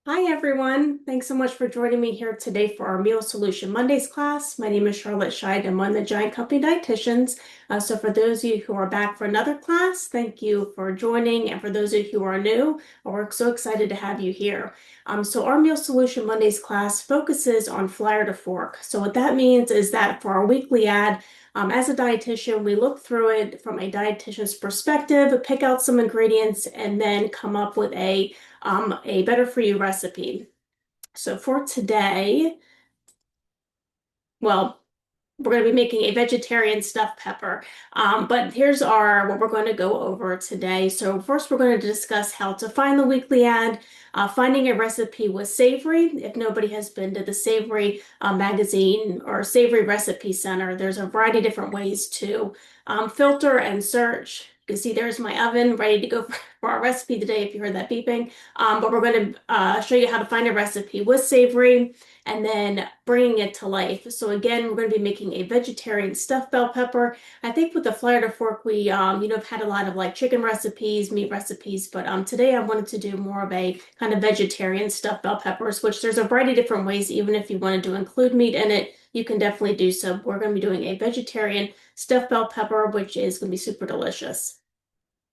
Hi, everyone. Thanks so much for joining me here today for our Meal Solution Mondays class. My name is Charlotte Scheid. I'm one of the Giant Company dietitians. So for those of you who are back for another class, thank you for joining. And for those of you who are new, we're so excited to have you here. So our Meal Solution Mondays class focuses on flyer to fork. So what that means is that for our weekly ad, as a dietitian, we look through it from a dietitian's perspective, pick out some ingredients, and then come up with a better for you recipe. So for today, well, we're going to be making a vegetarian stuffed pepper. But here's what we're going to go over today. So first, we're going to discuss how to find the weekly ad, finding a recipe with Savory. If nobody has been to the Savory magazine or Savory Recipe Center, there's a variety of different ways to filter and search. You can see there's my oven ready to go for our recipe today if you heard that beeping. But we're going to show you how to find a recipe with Savory and then bringing it to life. So again, we're going to be making a vegetarian stuffed bell pepper. I think with the flyer to fork, we have had a lot of like chicken recipes, meat recipes, but today I wanted to do more of a kind of vegetarian stuffed bell peppers, which there's a variety of different ways. Even if you wanted to include meat in it, you can definitely do so. We're going to be doing a vegetarian stuffed bell pepper, which is going to be super delicious.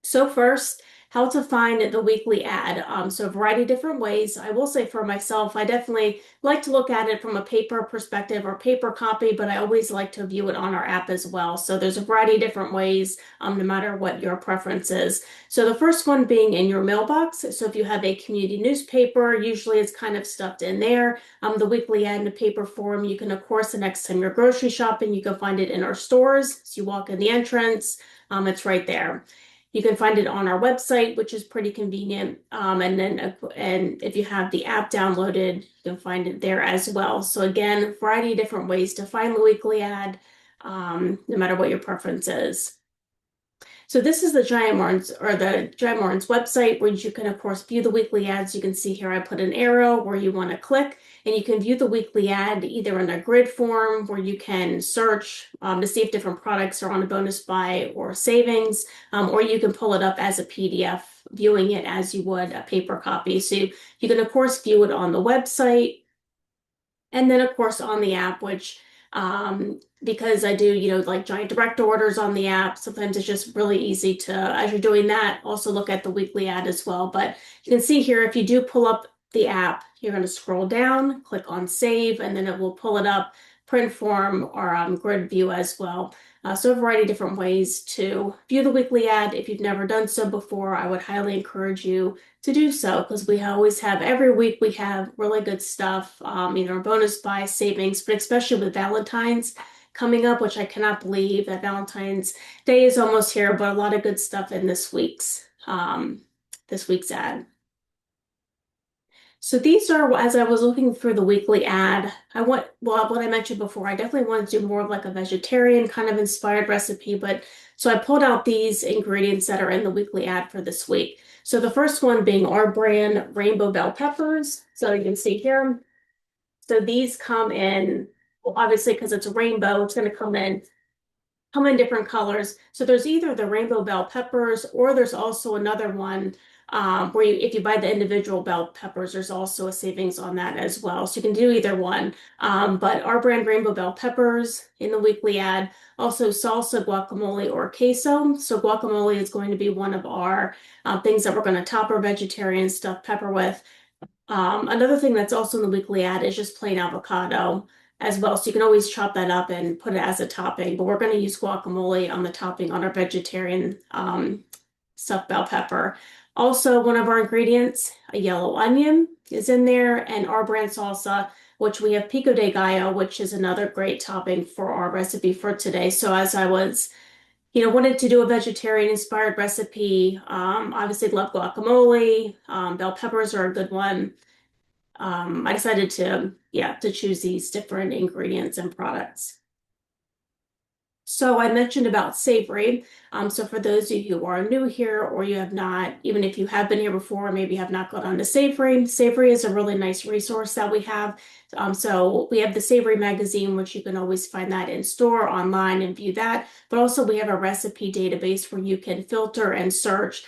So first, how to find the weekly ad. So a variety of different ways. I will say for myself, I definitely like to look at it from a paper perspective or paper copy, but I always like to view it on our app as well. So there's a variety of different ways, no matter what your preference is. So the first one being in your mailbox. So if you have a community newspaper, usually it's kind of stuffed in there. The weekly ad in the paper form, you can, of course, the next time you're grocery shopping, you can find it in our stores. So you walk in the entrance, it's right there. You can find it on our website, which is pretty convenient. And if you have the app downloaded, you can find it there as well. So again, a variety of different ways to find the weekly ad, no matter what your preference is. So this is the Giant Morton's website where you can, of course, view the weekly ads. You can see here I put an arrow where you want to click, and you can view the weekly ad either in a grid form where you can search to see if different products are on a bonus buy or savings, or you can pull it up as a PDF, viewing it as you would a paper copy. So you can, of course, view it on the website and then, of course, on the app, which because I do, like giant direct orders on the app, sometimes it's just really easy to, as you're doing that, also look at the weekly ad as well. But you can see here, if you do pull up the app, you're going to scroll down, click on save, and then it will pull it up, print form or grid view as well. So a variety of different ways to view the weekly ad. If you've never done so before, I would highly encourage you to do so because we always have every week we have really good stuff, either bonus buy savings, but especially with Valentine's coming up, which I cannot believe that Valentine's Day is almost here, but a lot of good stuff in this week's ad. So these are, as I was looking through the weekly ad, what I mentioned before, I definitely wanted to do more of like a vegetarian kind of inspired recipe, but so I pulled out these ingredients that are in the weekly ad for this week. So the first one being our brand rainbow bell peppers. So you can see here. So these come in, well, obviously because it's a rainbow, it's going to come in different colors. So there's either the rainbow bell peppers or there's also another one where if you buy the individual bell peppers, there's also a savings on that as well. So you can do either one. But our brand rainbow bell peppers in the weekly ad, also salsa, guacamole, or queso. So guacamole is going to be one of our things that we're going to top our vegetarian stuffed pepper with. Another thing that's also in the weekly ad is just plain avocado as well. So you can always chop that up and put it as a topping, but we're going to use guacamole on the topping on our vegetarian stuffed bell pepper. Also, one of our ingredients, a yellow onion, is in there, and our brand salsa, which we have pico de gallo, which is another great topping for our recipe for today. So as I was wanted to do a vegetarian inspired recipe. Obviously love guacamole. Bell peppers are a good one. I decided to choose these different ingredients and products. So I mentioned about Savory. So for those of you who are new here or you have not, even if you have been here before, maybe have not gone on to Savory, Savory is a really nice resource that we have. So we have the Savory magazine, which you can always find that in store, online and view that. But also we have a recipe database where you can filter and search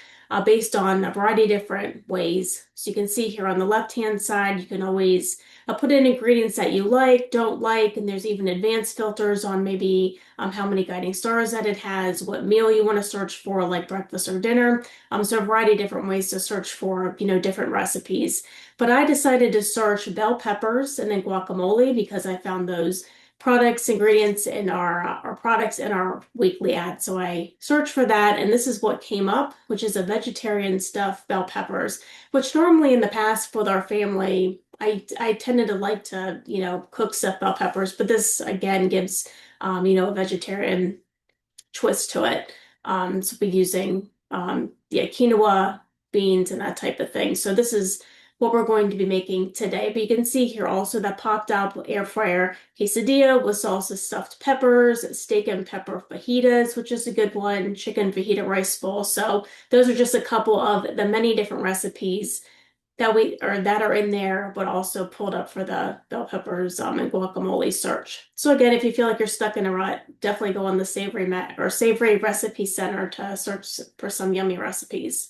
based on a variety of different ways. So you can see here on the left-hand side, you can always put in ingredients that you like, don't like, and there's even advanced filters on maybe how many guiding stars that it has, what meal you want to search for, like breakfast or dinner. So a variety of different ways to search for, different recipes. But I decided to search bell peppers and then guacamole because I found those ingredients in our products in our weekly ad. So I searched for that, and this is what came up, which is a vegetarian stuffed bell peppers, which normally in the past with our family, I tended to like to, cook stuffed bell peppers, but this again gives, a vegetarian twist to it. So we're using, yeah, quinoa, beans, and that type of thing. So this is what we're going to be making today. But you can see here also that popped up air fryer quesadilla with salsa stuffed peppers, steak and pepper fajitas, which is a good one, chicken fajita rice bowl. So those are just a couple of the many different recipes that are in there, but also pulled up for the bell peppers and guacamole search. So again, if you feel like you're stuck in a rut, definitely go on the Savory Recipe Center to search for some yummy recipes.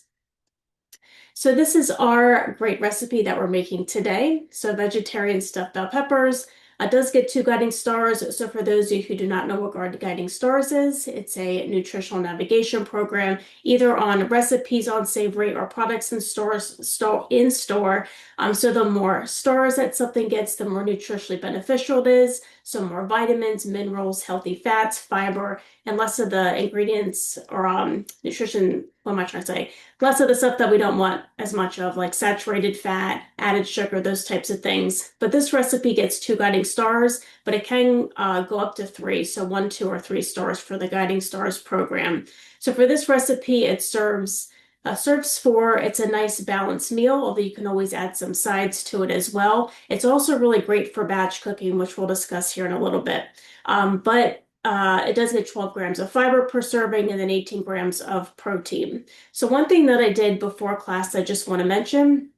So this is our great recipe that we're making today. So vegetarian stuffed bell peppers. It does get 2 guiding stars. So for those of you who do not know what guiding stars is, it's a nutritional navigation program, either on recipes on Savory or products in store. So the more stars that something gets, the more nutritionally beneficial it is. So more vitamins, minerals, healthy fats, fiber, and less of the ingredients or nutrition. What am I trying to say? Less of the stuff that we don't want as much of, like saturated fat, added sugar, those types of things. But this recipe gets 2 guiding stars, but it can go up to 3. So 1, 2, or 3 stars for the guiding stars program. So for this recipe, it serves 4. It's a nice balanced meal, although you can always add some sides to it as well. It's also really great for batch cooking, which we'll discuss here in a little bit. But it does get 12 grams of fiber per serving and then 18 grams of protein. So one thing that I did before class, I just want to mention,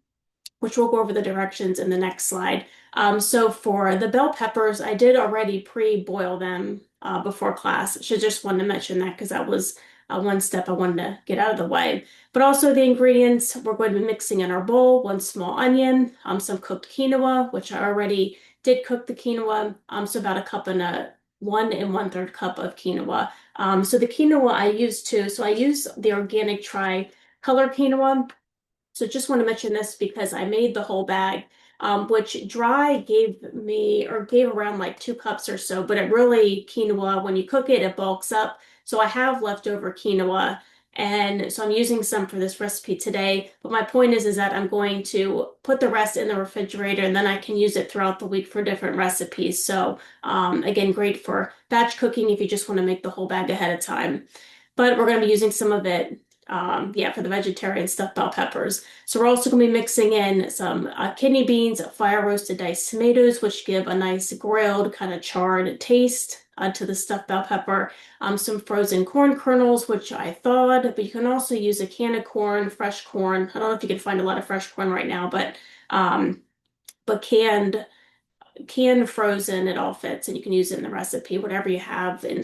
which we'll go over the directions in the next slide. So for the bell peppers, I did already pre-boil them before class. Should just want to mention that because that was one step I wanted to get out of the way. But also the ingredients we're going to be mixing in our bowl: 1 small onion, some cooked quinoa, which I already did cook the quinoa, so about 1 1/3 cup of quinoa. So the quinoa I use the organic tri-color quinoa. So just want to mention this because I made the whole bag, which dry gave around like 2 cups or so, but it really, quinoa, when you cook it, it bulks up. So I have leftover quinoa, and so I'm using some for this recipe today. But my point is that I'm going to put the rest in the refrigerator, and then I can use it throughout the week for different recipes. So again, great for batch cooking if you just want to make the whole bag ahead of time. But we're going to be using some of it, for the vegetarian stuffed bell peppers. So we're also going to be mixing in some kidney beans, fire roasted diced tomatoes, which give a nice grilled kind of charred taste to the stuffed bell pepper. Some frozen corn kernels, which I thawed, but you can also use a can of corn, fresh corn. I don't know if you can find a lot of fresh corn right now, but canned, frozen, it all fits, and you can use it in the recipe, whatever you have in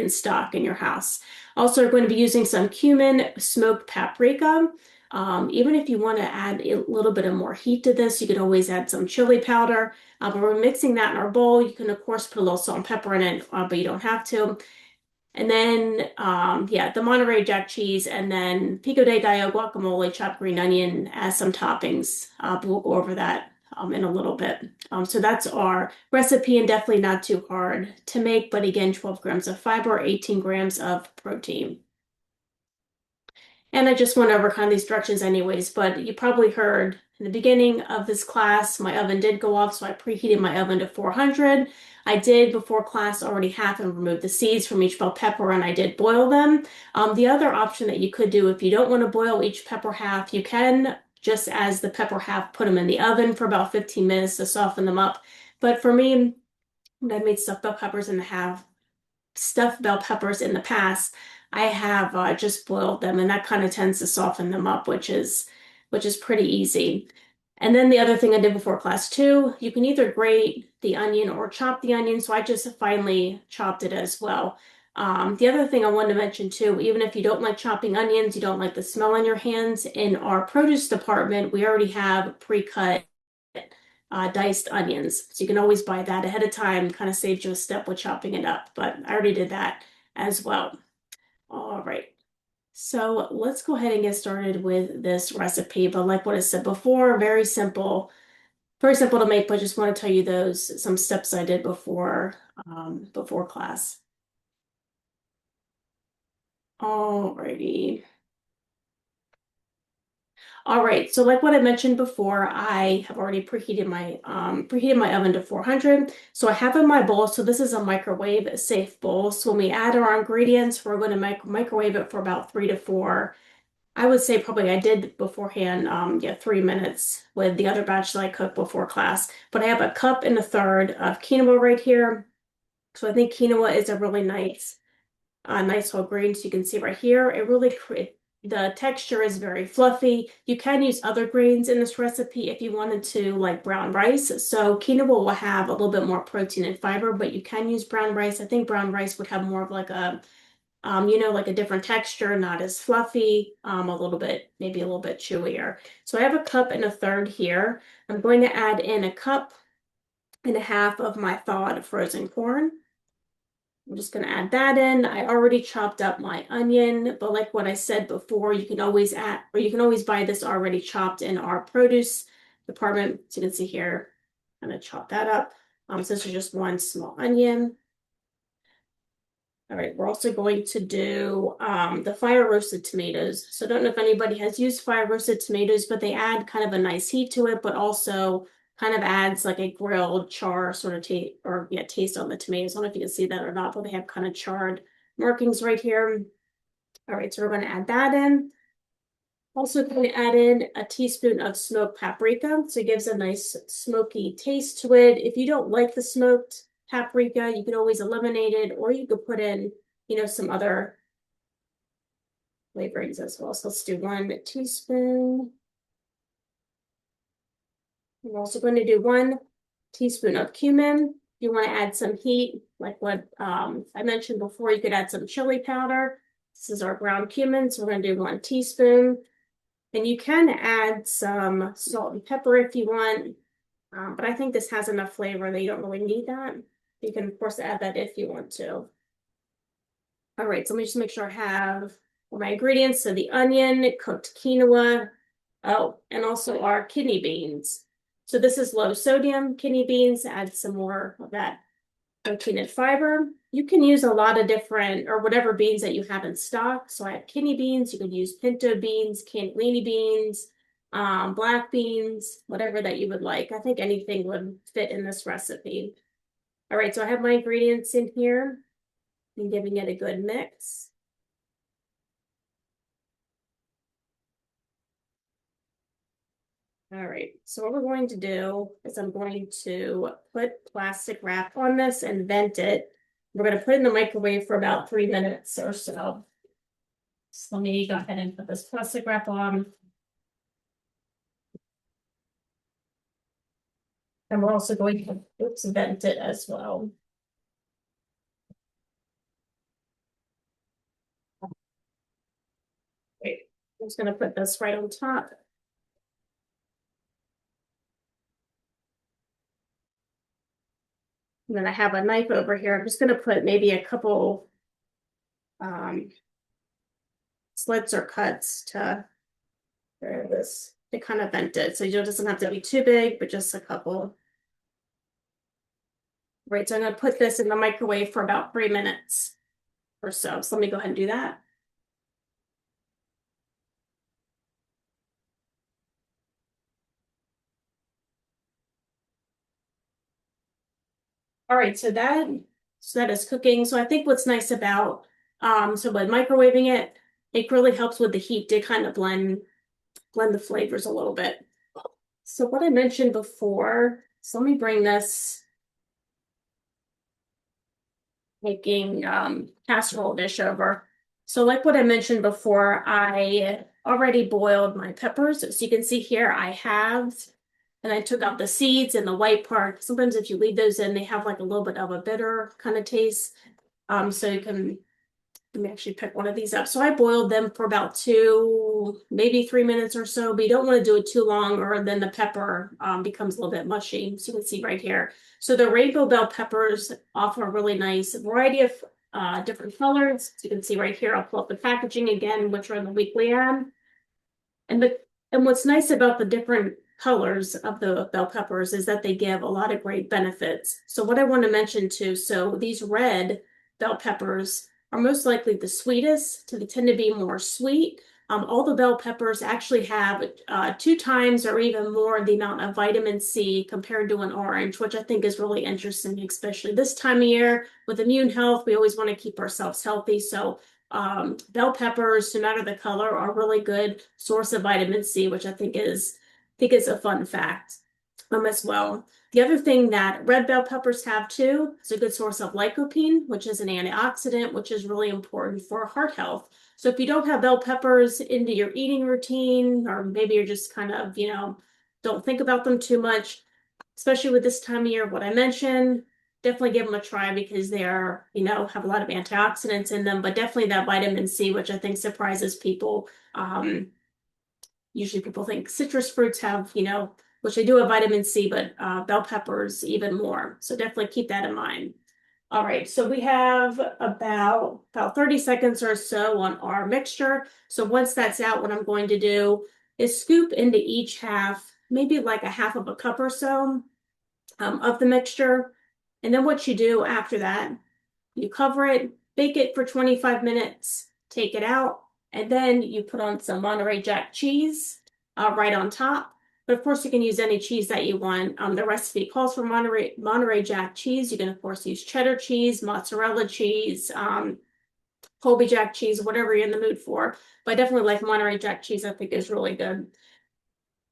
stock in your house. Also, we're going to be using some cumin, smoked paprika. Even if you want to add a little bit of more heat to this, you could always add some chili powder. But we're mixing that in our bowl. You can, of course, put a little salt and pepper in it, but you don't have to. And then, the Monterey Jack cheese, and then pico de gallo guacamole, chopped green onion as some toppings. But we'll go over that in a little bit. So that's our recipe, and definitely not too hard to make, but again, 12 grams of fiber, 18 grams of protein. And I just went over kind of these directions anyways, but you probably heard in the beginning of this class, my oven did go off, so I preheated my oven to 400. I did, before class, already half and remove the seeds from each bell pepper, and I did boil them. The other option that you could do, if you don't want to boil each pepper half, you can, just as the pepper half, put them in the oven for about 15 minutes to soften them up. But for me, when I made stuffed bell peppers in the past, I have just boiled them, and that kind of tends to soften them up, which is pretty easy. And then the other thing I did before class too, you can either grate the onion or chop the onion. So I just finely chopped it as well. The other thing I wanted to mention too, even if you don't like chopping onions, you don't like the smell on your hands, in our produce department, we already have pre-cut diced onions. So you can always buy that ahead of time, kind of saves you a step with chopping it up, but I already did that as well. All right. So let's go ahead and get started with this recipe. But like what I said before, very simple to make, but just want to tell you some steps I did before class. Alrighty. All right, so like what I mentioned before, I have already preheated my oven to 400. So I have in my bowl, so this is a microwave safe bowl. So when we add our ingredients, we're going to microwave it for about 3 to 4. I would say probably I did beforehand, yeah, 3 minutes with the other batch that I cooked before class. But I have a cup and a third of quinoa right here. So I think quinoa is a really nice whole grain. So you can see right here, the texture is very fluffy. You can use other grains in this recipe if you wanted to, like brown rice. So quinoa will have a little bit more protein and fiber, but you can use brown rice. I think brown rice would have more of like like a different texture, not as fluffy, maybe a little bit chewier. So I have a cup and a third here. I'm going to add in a cup and a half of my thawed frozen corn. I'm just going to add that in. I already chopped up my onion, but like what I said before, you can always buy this already chopped in our produce department. So you can see here, I'm going to chop that up. So this is just one small onion. All right, we're also going to do the fire roasted tomatoes. So I don't know if anybody has used fire roasted tomatoes, but they add kind of a nice heat to it, but also kind of adds like a grilled char sort of taste, or yeah, taste on the tomatoes. I don't know if you can see that or not, but they have kind of charred markings right here. All right, so we're going to add that in. Also going to add in a teaspoon of smoked paprika, so it gives a nice smoky taste to it. If you don't like the smoked paprika, you can always eliminate it, or you could put in, some other flavorings as well. So let's do 1 teaspoon. I'm also going to do 1 teaspoon of cumin. If you want to add some heat, like what I mentioned before, you could add some chili powder. This is our ground cumin, so we're going to do 1 teaspoon. And you can add some salt and pepper if you want, but I think this has enough flavor that you don't really need that. You can, of course, add that if you want to. All right, so let me just make sure I have all my ingredients. So the onion, cooked quinoa, oh, and also our kidney beans. So this is low sodium kidney beans. Add some more of that protein and fiber. You can use a lot of different, or whatever beans that you have in stock. So I have kidney beans. You could use pinto beans, cannellini beans, black beans, whatever that you would like. I think anything would fit in this recipe. All right, so I have my ingredients in here and giving it a good mix. All right, so what we're going to do is I'm going to put plastic wrap on this and vent it. We're going to put it in the microwave for about 3 minutes or so. So let me go ahead and put this plastic wrap on. And we're also going to vent it as well. Wait, I'm just going to put this right on top. And then I have a knife over here. I'm just going to put maybe a couple slits or cuts to kind of vent it. So it doesn't have to be too big, but just a couple. Right, so I'm going to put this in the microwave for about 3 minutes or so. So let me go ahead and do that. All right, so that is cooking. So I think what's nice about so by microwaving it, it really helps with the heat to kind of blend the flavors a little bit. So what I mentioned before, so let me bring this making casserole dish over. So like what I mentioned before, I already boiled my peppers. So you can see here I halved and I took out the seeds and the white part. Sometimes if you leave those in, they have like a little bit of a bitter kind of taste. So you can Let me actually pick one of these up. So I boiled them for about 2, maybe 3 minutes or so, but you don't want to do it too long or then the pepper becomes a little bit mushy. So you can see right here. So the rainbow bell peppers offer a really nice variety of different colors. So you can see right here, I'll pull up the packaging again, which are in the weekly ad. And the and what's nice about the different colors of the bell peppers is that they give a lot of great benefits. So what I want to mention too, so these red bell peppers are most likely the sweetest, so they tend to be more sweet. All the bell peppers actually have 2 times or even more the amount of vitamin C compared to an orange, which I think is really interesting, especially this time of year with immune health. We always want to keep ourselves healthy. So bell peppers, no matter the color, are a really good source of vitamin C, which I think is a fun fact as well. The other thing that red bell peppers have too is a good source of lycopene, which is an antioxidant, which is really important for heart health. So if you don't have bell peppers into your eating routine, or maybe you're just kind of, don't think about them too much, especially with this time of year, what I mentioned, definitely give them a try because they are, have a lot of antioxidants in them, but definitely that vitamin C, which I think surprises people. Usually people think citrus fruits have, which they do have vitamin C, but bell peppers even more. So definitely keep that in mind. All right, so we have about 30 seconds or so on our mixture. So once that's out, what I'm going to do is scoop into each half, maybe like a half of a cup or so of the mixture. And then what you do after that, you cover it, bake it for 25 minutes, take it out, and then you put on some Monterey Jack cheese right on top. But of course, you can use any cheese that you want. The recipe calls for Monterey Jack cheese. You can, of course, use cheddar cheese, mozzarella cheese, Colby Jack cheese, whatever you're in the mood for. But I definitely like Monterey Jack cheese. I think is really good.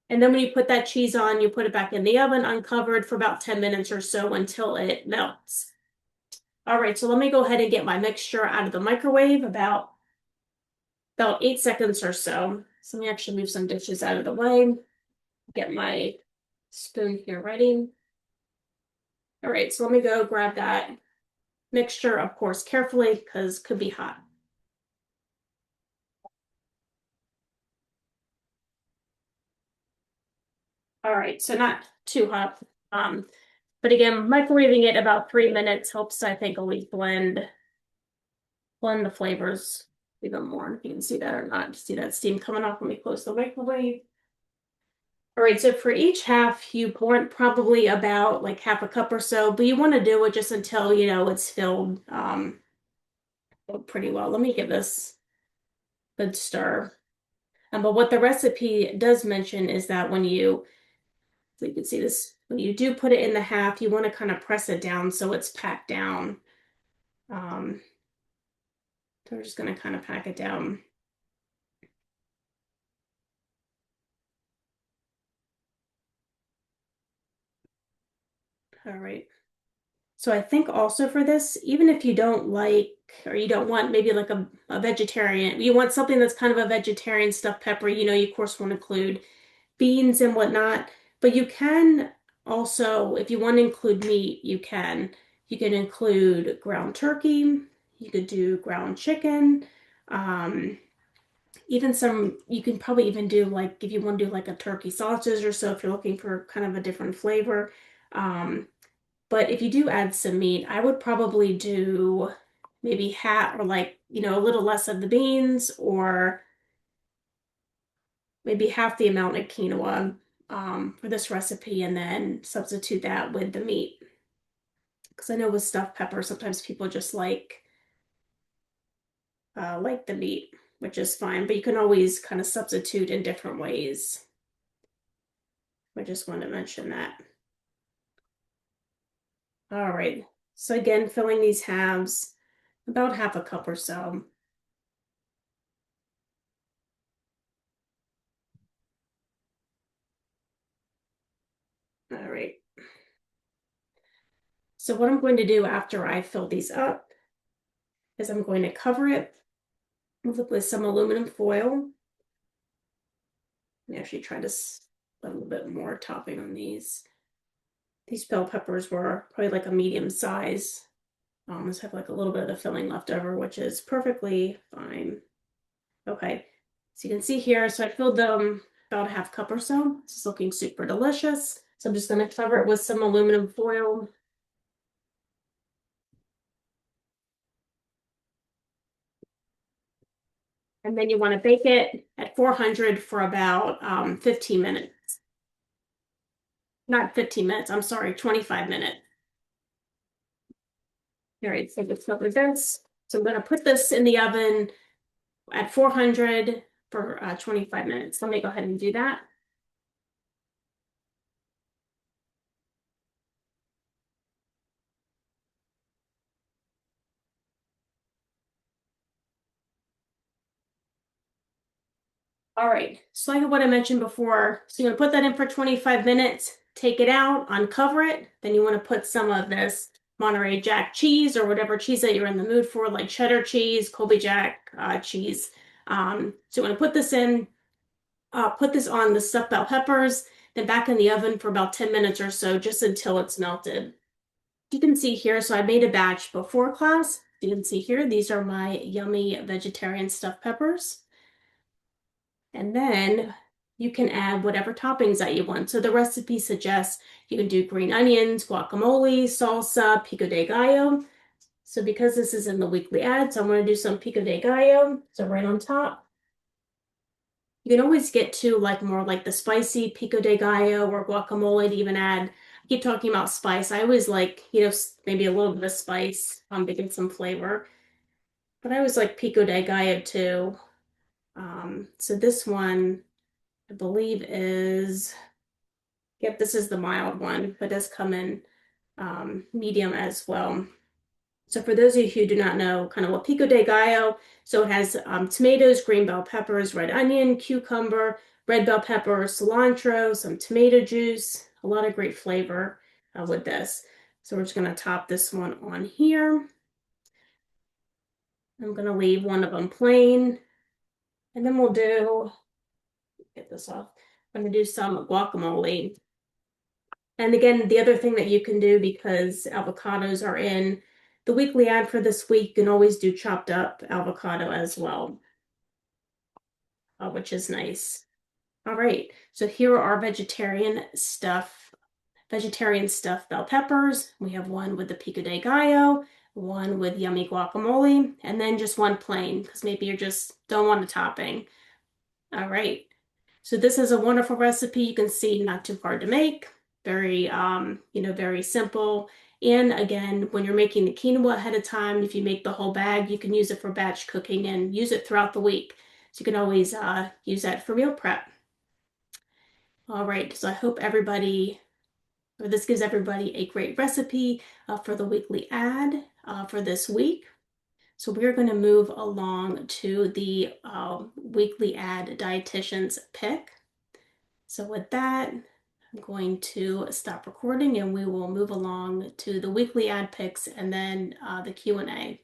And then when you put that cheese on, you put it back in the oven uncovered for about 10 minutes or so until it melts. All right, so let me go ahead and get my mixture out of the microwave about 8 seconds or so. So let me actually move some dishes out of the way. Get my spoon here ready. All right, so let me go grab that mixture, of course, carefully because it could be hot. All right, so not too hot. But again, microwaving it about 3 minutes helps, I think, always blend the flavors even more. If you can see that or not, see that steam coming off when we close the microwave. All right, so for each half, you pour probably about like half a cup or so, but you want to do it just until, it's filled pretty well. Let me give this a good stir. But what the recipe does mention is that so you can see this, when you do put it in the half, you want to kind of press it down so it's packed down. So we're just going to kind of pack it down. All right. So I think also for this, even if you don't like, or you don't want maybe like a vegetarian, you want something that's kind of a vegetarian stuffed pepper, you of course want to include beans and whatnot, but you can also, if you want to include meat, you can. You can include ground turkey, you could do ground chicken, even you can probably even do like, if you want to do like a turkey sausage or so, if you're looking for kind of a different flavor. But if you do add some meat, I would probably do maybe half or like, a little less of the beans or maybe half the amount of quinoa for this recipe and then substitute that with the meat. Because I know with stuffed pepper, sometimes people just like the meat, which is fine, but you can always kind of substitute in different ways. I just wanted to mention that. All right. So again, filling these halves, about half a cup or so. All right. So what I'm going to do after I fill these up is I'm going to cover it with some aluminum foil. And actually try to put a little bit more topping on these. These bell peppers were probably like a medium size. Just have like a little bit of the filling left over, which is perfectly fine. Okay, so you can see here, so I filled them about a half cup or so. This is looking super delicious. So I'm just gonna cover it with some aluminum foil. And then you want to bake it at 400 for about 15 minutes. Not 15 minutes, I'm sorry, 25 minutes. All right, so let's cover this. So I'm going to put this in the oven at 400 for 25 minutes. Let me go ahead and do that. All right, so like what I mentioned before, so you're gonna put that in for 25 minutes, take it out, uncover it. Then you want to put some of this Monterey Jack cheese or whatever cheese that you're in the mood for, like cheddar cheese, Colby Jack cheese. So you want to put this in, put this on the stuffed bell peppers, then back in the oven for about 10 minutes or so, just until it's melted. You can see here, so I made a batch before class. You can see here, these are my yummy vegetarian stuffed peppers. And then you can add whatever toppings that you want. So the recipe suggests you can do green onions, guacamole, salsa, pico de gallo. So because this is in the weekly ad, so I'm going to do some pico de gallo. So right on top. You can always get to like more like the spicy pico de gallo or guacamole to even add. I keep talking about spice. I always like, maybe a little bit of spice to get some flavor. But I always like pico de gallo too. So this one, I believe is, yep, this is the mild one, but does come in medium as well. So for those of you who do not know kind of what pico de gallo, so it has tomatoes, green bell peppers, red onion, cucumber, red bell pepper, cilantro, some tomato juice, a lot of great flavor with this. So we're just going to top this one on here. I'm going to leave one of them plain. And then we'll get this off. I'm going to do some guacamole. And again, the other thing that you can do, because avocados are in the weekly ad for this week, you can always do chopped up avocado as well, which is nice. All right, so here are our vegetarian stuffed bell peppers. We have one with the pico de gallo, one with yummy guacamole, and then just one plain, because maybe you just don't want a topping. All right. So this is a wonderful recipe. You can see not too hard to make, very, very simple. And again, when you're making the quinoa ahead of time, if you make the whole bag, you can use it for batch cooking and use it throughout the week. So you can always use that for meal prep. All right, so I hope this gives everybody a great recipe for the weekly ad for this week. So we're going to move along to the weekly ad dietitian's pick. So with that, I'm going to stop recording and we will move along to the weekly ad picks and then the Q&A.